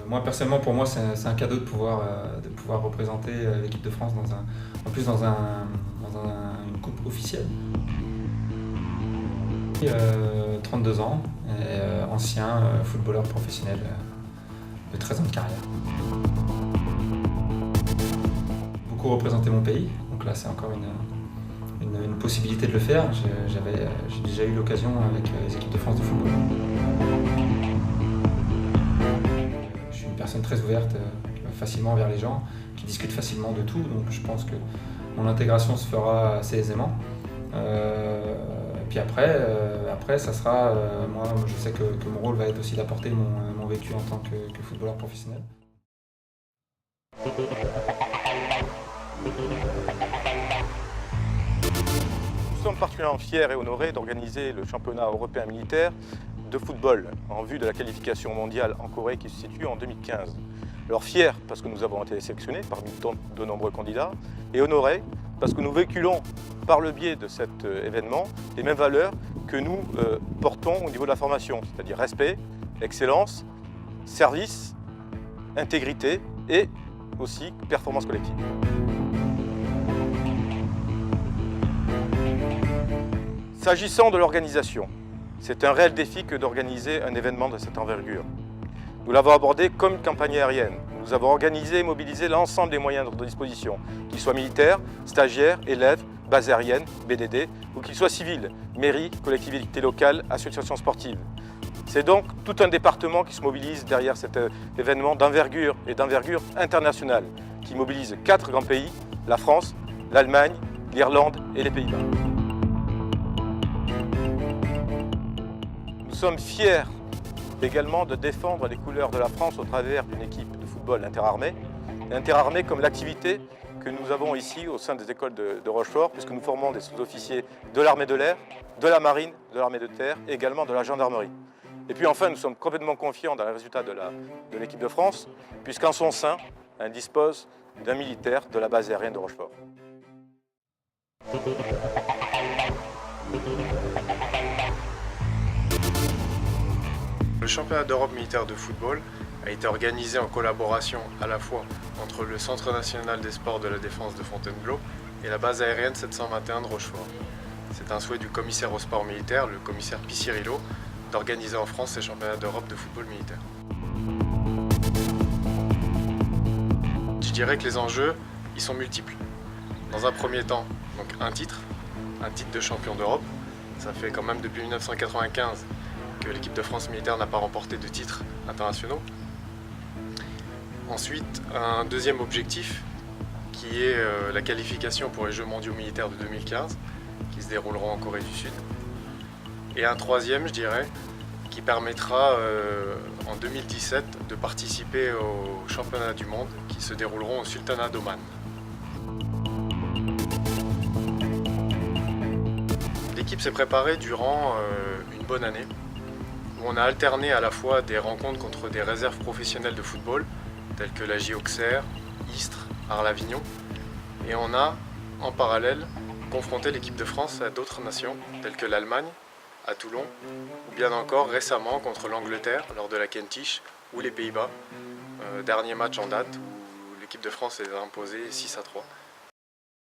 Moi personnellement, pour moi, c'est un cadeau de pouvoir représenter l'équipe de France en plus dans une coupe officielle. 32 ans, et ancien footballeur professionnel de 13 ans de carrière. Beaucoup représenter mon pays, donc là c'est encore une possibilité de le faire. J'ai déjà eu l'occasion avec les équipes de France de football. Je suis une personne très ouverte, qui va facilement vers les gens, qui discute facilement de tout, donc je pense que mon intégration se fera assez aisément. Et puis après ça sera, moi je sais que mon rôle va être aussi d'apporter mon vécu en tant que footballeur professionnel. Nous sommes particulièrement fiers et honorés d'organiser le championnat européen militaire de football en vue de la qualification mondiale en Corée qui se situe en 2015. Alors fiers parce que nous avons été sélectionnés parmi de nombreux candidats et honorés parce que nous véhiculons par le biais de cet événement les mêmes valeurs que nous portons au niveau de la formation, c'est-à-dire respect, excellence, service, intégrité et aussi performance collective. S'agissant de l'organisation, c'est un réel défi que d'organiser un événement de cette envergure. Nous l'avons abordé comme une campagne aérienne. Nous avons organisé et mobilisé l'ensemble des moyens de notre disposition, qu'ils soient militaires, stagiaires, élèves, bases aériennes, BDD, ou qu'ils soient civils, mairies, collectivités locales, associations sportives. C'est donc tout un département qui se mobilise derrière cet événement d'envergure et d'envergure internationale, qui mobilise 4 grands pays, la France, l'Allemagne, l'Irlande et les Pays-Bas. Nous sommes fiers également de défendre les couleurs de la France au travers d'une équipe de football interarmée. Interarmée comme l'activité que nous avons ici au sein des écoles de Rochefort, puisque nous formons des sous-officiers de l'armée de l'air, de la marine, de l'armée de terre et également de la gendarmerie. Et puis enfin, nous sommes complètement confiants dans les résultats de l'équipe de France, puisqu'en son sein, elle dispose d'un militaire de la base aérienne de Rochefort. Le championnat d'Europe militaire de football a été organisé en collaboration à la fois entre le Centre national des sports de la défense de Fontainebleau et la base aérienne 721 de Rochefort. C'est un souhait du commissaire au sport militaire, le commissaire Piscirillo, d'organiser en France ces championnats d'Europe de football militaire. Je dirais que les enjeux, ils sont multiples. Dans un premier temps, donc un titre de champion d'Europe. Ça fait quand même depuis 1995 que l'équipe de France militaire n'a pas remporté de titres internationaux. Ensuite, un deuxième objectif qui est la qualification pour les Jeux mondiaux militaires de 2015 qui se dérouleront en Corée du Sud. Et un troisième, je dirais, qui permettra en 2017 de participer aux championnats du monde qui se dérouleront au Sultanat d'Oman. L'équipe s'est préparée durant une bonne année, où on a alterné à la fois des rencontres contre des réserves professionnelles de football, telles que la JO Auxerre, Istres, Arles-Avignon, et on a, en parallèle, confronté l'équipe de France à d'autres nations, telles que l'Allemagne, à Toulon, ou bien encore récemment contre l'Angleterre lors de la Kentish, ou les Pays-Bas, dernier match en date où l'équipe de France est imposée 6-3.